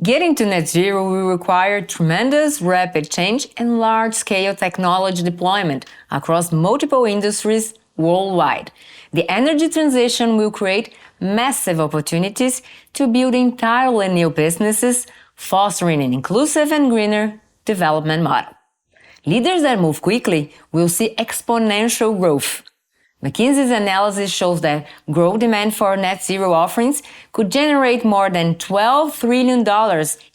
Getting to net zero will require tremendous rapid change and large-scale technology deployment across multiple industries worldwide. The energy transition will create massive opportunities to build entirely new businesses, fostering an inclusive and greener development model. Leaders that move quickly will see exponential growth. McKinsey's analysis shows that growth demand for net zero offerings could generate more than $12 trillion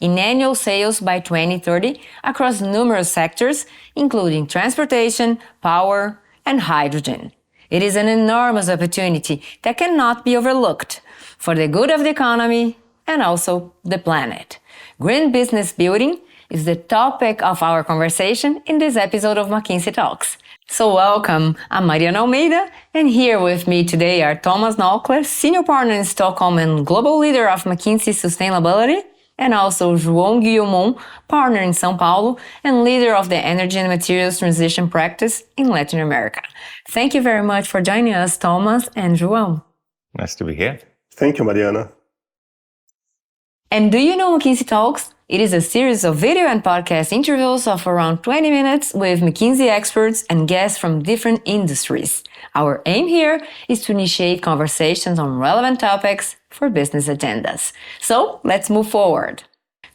in annual sales by 2030 across numerous sectors, including transportation, power, and hydrogen. It is an enormous opportunity that cannot be overlooked for the good of the economy and also the planet. Green business building is the topic of our conversation in this episode of McKinsey Talks. So welcome, I'm Mariana Almeida, and here with me today are Tomas Nauclér, Senior Partner in Stockholm and Global Leader of McKinsey Sustainability, and also João Guillaumon, Partner in São Paulo and Leader of the Energy and Materials Transition Practice in Latin America. Thank you very much for joining us, Tomas and João. Nice to be here. Thank you, Mariana. And do you know McKinsey Talks? It is a series of video and podcast interviews of around 20 minutes with McKinsey experts and guests from different industries. Our aim here is to initiate conversations on relevant topics for business agendas. So let's move forward.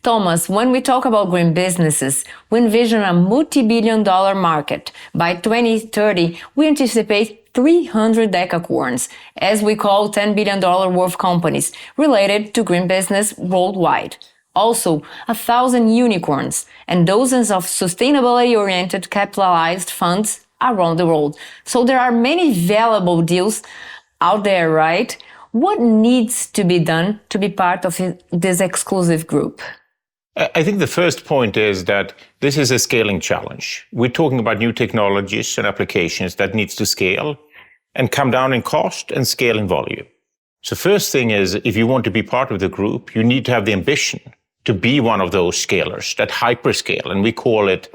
Tomas, when we talk about green businesses, we envision a multi-billion-dollar market. By 2030, we anticipate 300 decacorns, as we call $10 billion worth companies related to green business worldwide. Also, 1,000 unicorns and dozens of sustainability-oriented capitalized funds around the world. So there are many valuable deals out there, right? What needs to be done to be part of this exclusive group? I think the first point is that this is a scaling challenge. We're talking about new technologies and applications that needs to scale and come down in cost and scale in volume. So first thing is, if you want to be part of the group, you need to have the ambition to be one of those scalers, that hyperscale. And we call it,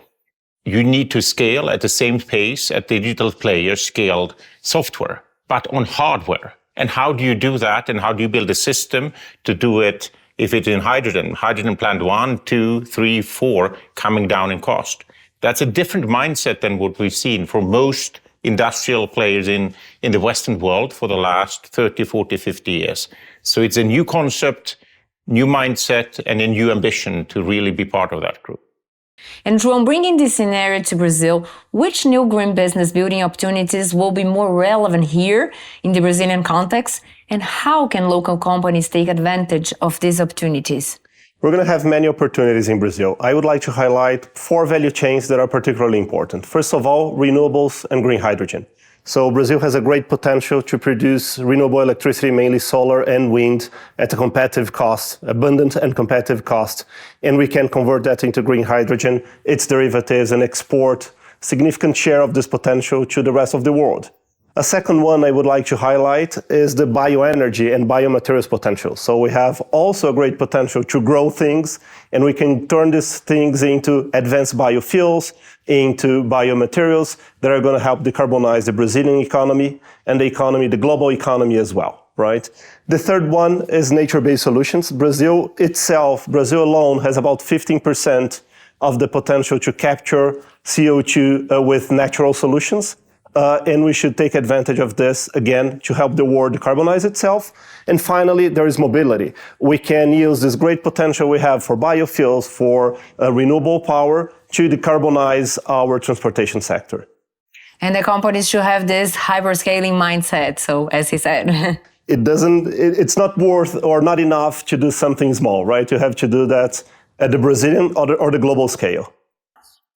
you need to scale at the same pace as digital players scaled software, but on hardware. And how do you do that? And how do you build a system to do it if it's in hydrogen plant 1, 2, 3, 4, coming down in cost? That's a different mindset than what we've seen for most industrial players in the Western world for the last 30, 40, 50 years. So it's a new concept, new mindset, and a new ambition to really be part of that group. And João, bringing this scenario to Brazil, which new green business building opportunities will be more relevant here in the Brazilian context? And how can local companies take advantage of these opportunities? We're going to have many opportunities in Brazil. I would like to highlight 4 value chains that are particularly important. First of all, renewables and green hydrogen. So Brazil has a great potential to produce renewable electricity, mainly solar and wind, at a competitive cost, abundant and competitive cost. And we can convert that into green hydrogen, its derivatives, and export significant share of this potential to the rest of the world. A second one I would like to highlight is the bioenergy and biomaterials potential. So we have also a great potential to grow things, and we can turn these things into advanced biofuels, into biomaterials that are going to help decarbonize the Brazilian economy and the global economy as well, right? The third one is nature-based solutions. Brazil alone has about 15% of the potential to capture CO2 with natural solutions. And we should take advantage of this, again, to help the world decarbonize itself. And finally, there is mobility. We can use this great potential we have for biofuels, for renewable power, to decarbonize our transportation sector. And the companies should have this hyperscaling mindset, so as he said. It's not worth or not enough to do something small, right? You have to do that at the Brazilian or the global scale.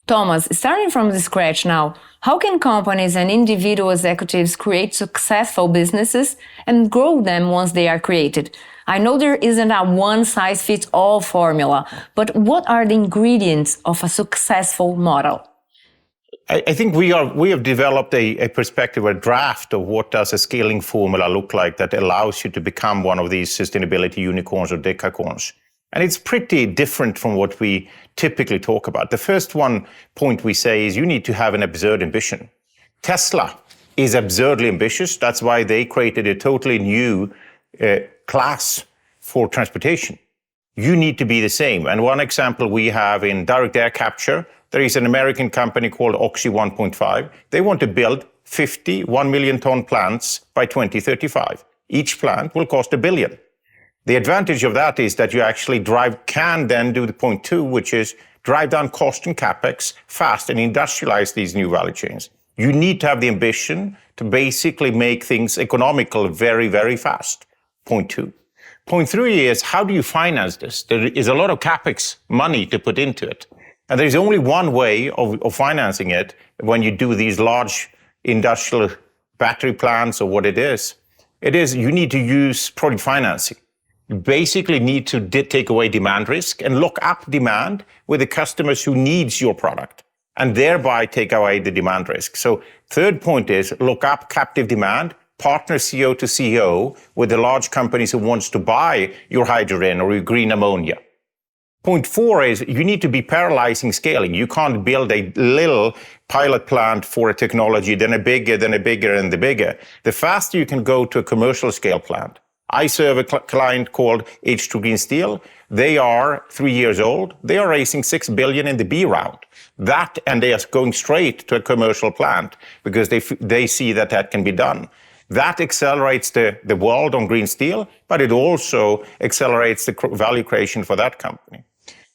Tomas, starting from the scratch now, how can companies and individual executives create successful businesses and grow them once they are created? I know there isn't a one-size-fits-all formula, but what are the ingredients of a successful model? I think we have developed a perspective, a draft of what does a scaling formula look like that allows you to become one of these sustainability unicorns or decacorns. And it's pretty different from what we typically talk about. The first point we say is you need to have an absurd ambition. Tesla is absurdly ambitious. That's why they created a totally new class for transportation. you need to be the same. And one example we have in direct air capture, there is an American company called Oxy 1.5. They want to build 50 1 million ton plants by 2035. Each plant will cost $1 billion. The advantage of that is that you actually can then do the point two, which is drive down cost and capex fast and industrialize these new value chains. You need to have the ambition to basically make things economical very, very fast. Point two. Point three is, how do you finance this? There is a lot of capex money to put into it. And there's only one way of financing it when you do these large industrial battery plants or what it is. It is you need to use project financing. You basically need to take away demand risk and lock up demand with the customers who needs your product and thereby take away the demand risk. So third point is lock up captive demand, partner CEO to CEO with the large companies who wants to buy your hydrogen or your green ammonia. Point four is you need to be parallelizing scaling. You can't build a little pilot plant for a technology, then a bigger, and the bigger. The faster you can go to a commercial scale plant. I serve a client called H2 Green Steel. They are 3 years old. They are raising $6 billion in the B round. That, and they are going straight to a commercial plant because they see that can be done. That accelerates the world on green steel, but it also accelerates the value creation for that company.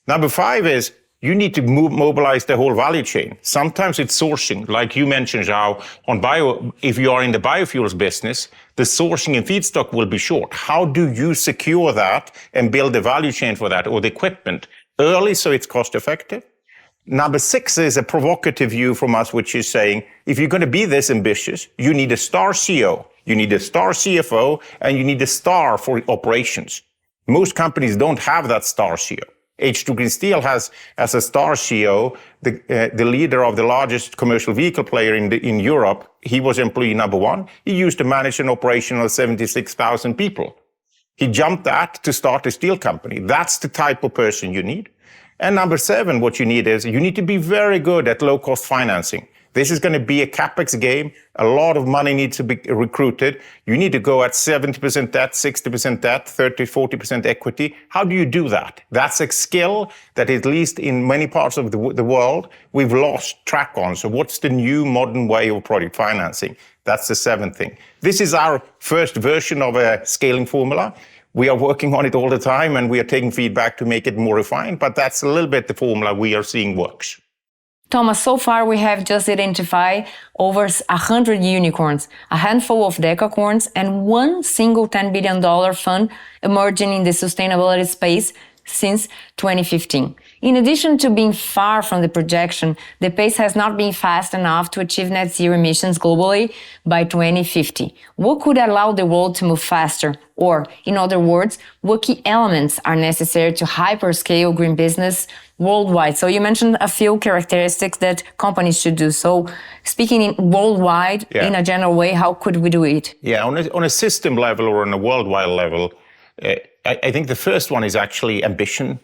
Number five is you need to mobilize the whole value chain. Sometimes it's sourcing, like you mentioned, João, if you are in the biofuels business, the sourcing and feedstock will be short. How do you secure that and build the value chain for that or the equipment early so it's cost effective? Number six is a provocative view from us, which is saying, if you're going to be this ambitious, you need a star CEO, you need a star CFO, and you need a star for operations. Most companies don't have that star CEO. H2 Green Steel has, as a star CEO, the leader of the largest commercial vehicle player in Europe. He was employee number one. He used to manage an operation of 76,000 people. He jumped that to start a steel company. That's the type of person you need. And number seven, what you need is you need to be very good at low-cost financing. This is going to be a capex game. A lot of money needs to be recruited. You need to go at 70% debt, 60% debt, 30, 40% equity. How do you do that? That's a skill that at least in many parts of the world, we've lost track on. So what's the new modern way of project financing? That's the seventh thing. This is our first version of a scaling formula. We are working on it all the time and we are taking feedback to make it more refined, but that's a little bit the formula we are seeing works. Thomas, so far we have just identified over 100 unicorns, a handful of decacorns, and one single $10 billion fund emerging in the sustainability space since 2015. In addition to being far from the projection, the pace has not been fast enough to achieve net zero emissions globally by 2050. What could allow the world to move faster? Or, in other words, what key elements are necessary to hyperscale green business worldwide? So you mentioned a few characteristics that companies should do. So speaking in worldwide, in a general way, how could we do it? Yeah, on a system level or on a worldwide level, I think the first one is actually ambition.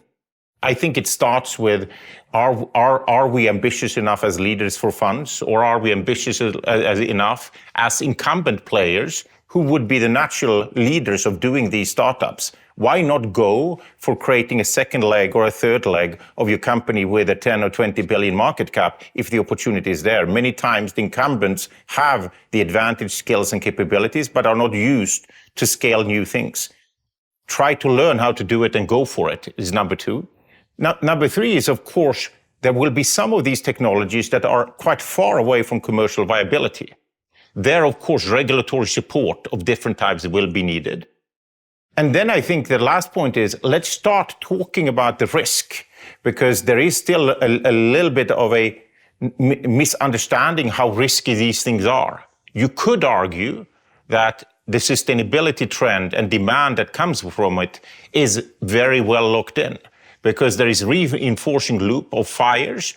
I think it starts with, are we ambitious enough as leaders for funds, or are we ambitious enough as incumbent players who would be the natural leaders of doing these startups? Why not go for creating a second leg or a third leg of your company with a 10 or 20 billion market cap if the opportunity is there? Many times the incumbents have the advantage, skills and capabilities, but are not used to scale new things. Try to learn how to do it and go for it is number two. Number three is, of course, there will be some of these technologies that are quite far away from commercial viability. There, of course, regulatory support of different types will be needed. And then I think the last point is, let's start talking about the risk, because there is still a little bit of a misunderstanding how risky these things are. You could argue that the sustainability trend and demand that comes from it is very well locked in, because there is reinforcing loop of fires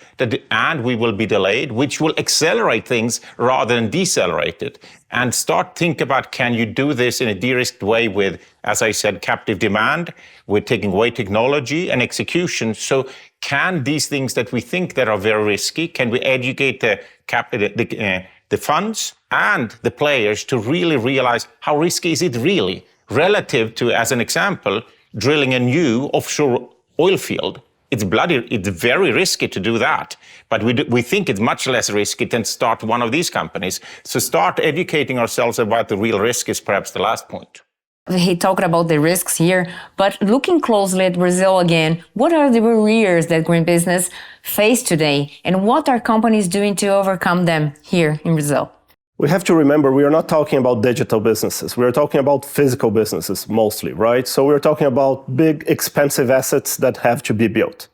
and we will be delayed, which will accelerate things rather than decelerate it. And start think about, can you do this in a de-risked way with, as I said, captive demand, with taking away technology and execution. So can these things that we think that are very risky, can we educate the funds and the players to really realize how risky is it really relative to, as an example, drilling a new offshore oil field. It's very risky to do that. But we think it's much less risky than start one of these companies. So start educating ourselves about the real risk is perhaps the last point. He talked about the risks here, but looking closely at Brazil again, what are the barriers that green business face today, and what are companies doing to overcome them here in Brazil? We have to remember we are not talking about digital businesses. We are talking about physical businesses mostly, right? So we're talking about big, expensive assets that have to be built.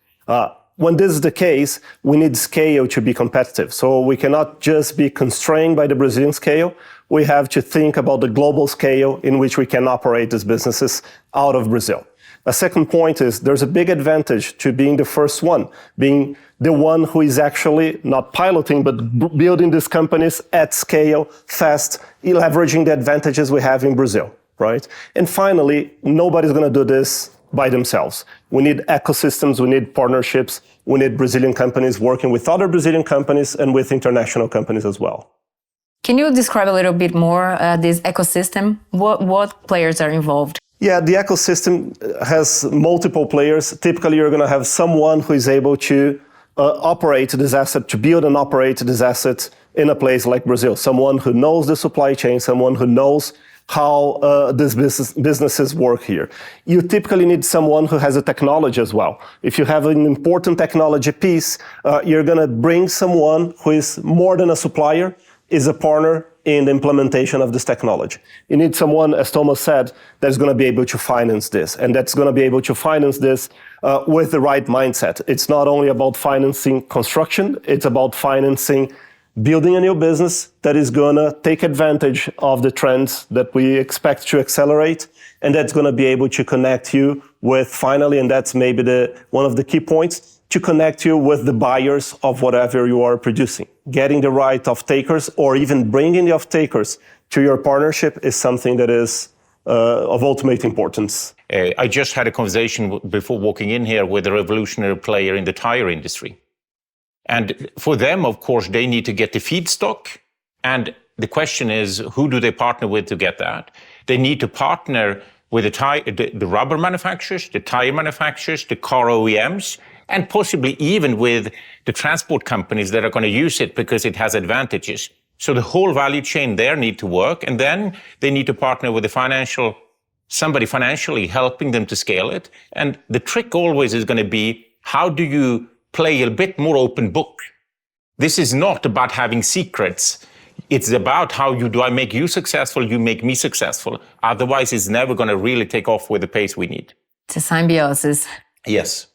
When this is the case, we need scale to be competitive. So we cannot just be constrained by the Brazilian scale. We have to think about the global scale in which we can operate these businesses out of Brazil. A second point is there's a big advantage to being the first one, being the one who is actually not piloting, but building these companies at scale, fast, leveraging the advantages we have in Brazil, right? And finally, nobody's going to do this by themselves. We need ecosystems, we need partnerships, we need Brazilian companies working with other Brazilian companies and with international companies as well. Can you describe a little bit more this ecosystem? What players are involved? Yeah, the ecosystem has multiple players. Typically, you're going to have someone who is able to operate this asset, to build and operate this asset in a place like Brazil. Someone who knows the supply chain, someone who knows how these businesses work here. You typically need someone who has a technology as well. If you have an important technology piece, you're going to bring someone who is more than a supplier, is a partner in the implementation of this technology. You need someone, as Tomas said, that's going to be able to finance this, and that's going to be able to finance this with the right mindset. It's not only about financing construction, it's about financing building a new business that is going to take advantage of the trends that we expect to accelerate, and that's going to be able to connect you with, finally, and that's maybe one of the key points, to connect you with the buyers of whatever you are producing. Getting the right off-takers or even bringing the off-takers to your partnership is something that is of ultimate importance. I just had a conversation before walking in here with a revolutionary player in the tire industry. And for them, of course, they need to get the feedstock. And the question is, who do they partner with to get that? They need to partner with the rubber manufacturers, the tire manufacturers, the car OEMs, and possibly even with the transport companies that are going to use it because it has advantages. So the whole value chain there need to work. And then they need to partner with somebody financially helping them to scale it. And the trick always is going to be, how do you play a bit more open book? This is not about having secrets. It's about do I make you successful, you make me successful. Otherwise, it's never going to really take off with the pace we need. It's a symbiosis. Yes.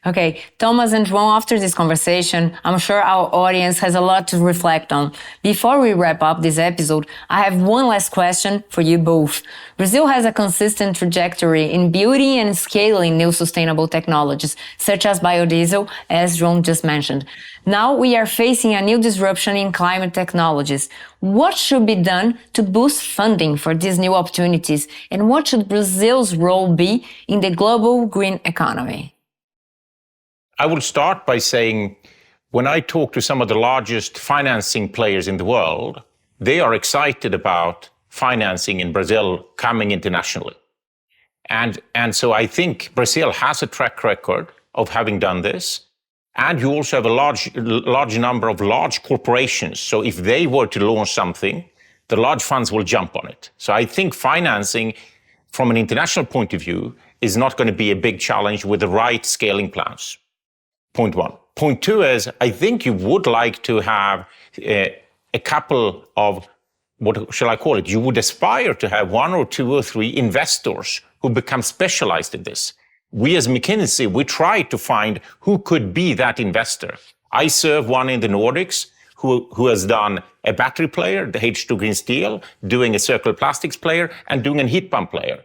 Okay, Tomas and João, after this conversation, I'm sure our audience has a lot to reflect on. Before we wrap up this episode, I have one last question for you both. Brazil has a consistent trajectory in building and scaling new sustainable technologies, such as biodiesel, as João just mentioned. Now we are facing a new disruption in climate technologies. What should be done to boost funding for these new opportunities? And what should Brazil's role be in the global green economy? I will start by saying, when I talk to some of the largest financing players in the world, they are excited about financing in Brazil coming internationally. And so I think Brazil has a track record of having done this. And you also have a large number of large corporations. So if they were to launch something, the large funds will jump on it. So I think financing from an international point of view is not going to be a big challenge with the right scaling plans. Point one. Point two is, I think you would like to have a couple of, what shall I call it? You would aspire to have one or two or three investors who become specialized in this. We as McKinsey, we try to find who could be that investor. I serve one in the Nordics who has done a battery player, the H2 Green Steel, doing a circular plastics player, and doing a heat pump player.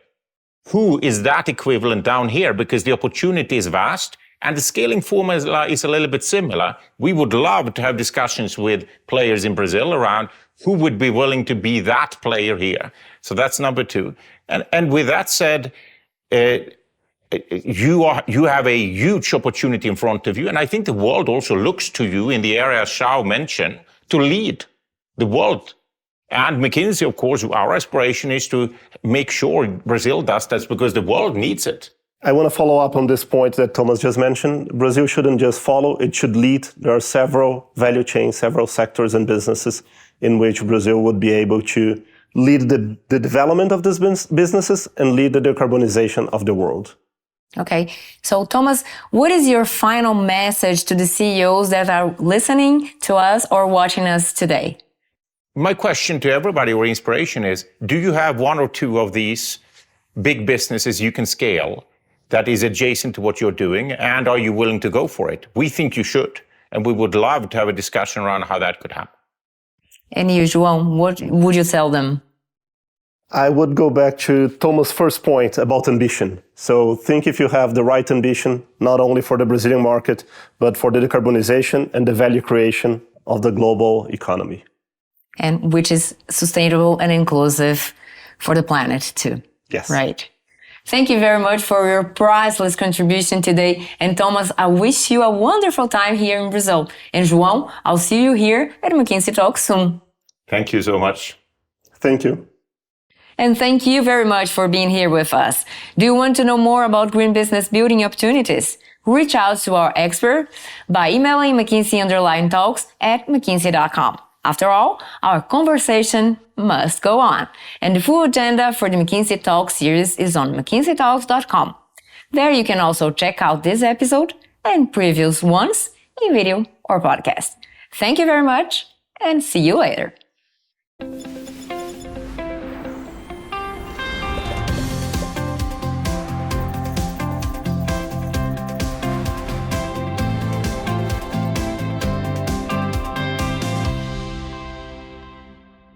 Who is that equivalent down here? Because the opportunity is vast. And the scaling formula is a little bit similar. We would love to have discussions with players in Brazil around who would be willing to be that player here. So that's number two. And with that said, you have a huge opportunity in front of you. And I think the world also looks to you in the area João mentioned to lead the world. And McKinsey, of course, our aspiration is to make sure Brazil does that because the world needs it. I want to follow up on this point that Thomas just mentioned. Brazil shouldn't just follow, it should lead. There are several value chains, several sectors and businesses in which Brazil would be able to lead the development of these businesses and lead the decarbonization of the world. Okay, so Thomas, what is your final message to the CEOs that are listening to us or watching us today? My question to everybody or inspiration is, do you have one or two of these big businesses you can scale that is adjacent to what you're doing, and are you willing to go for it? We think you should, and we would love to have a discussion around how that could happen. And you, João, what would you tell them? I would go back to Thomas' first point about ambition. So think if you have the right ambition, not only for the Brazilian market, but for the decarbonization and the value creation of the global economy. And which is sustainable and inclusive for the planet too. Yes. Right. Thank you very much for your priceless contribution today. And Thomas, I wish you a wonderful time here in Brazil. And João, I'll see you here at McKinsey Talks soon. Thank you so much. Thank you. And thank you very much for being here with us. Do you want to know more about green business building opportunities? Reach out to our expert by emailing McKinsey_talks@mckinsey.com. After all, our conversation must go on. And the full agenda for the McKinsey Talks series is on mckinseytalks.com. There you can also check out this episode and previous ones in video or podcast. Thank you very much and see you later.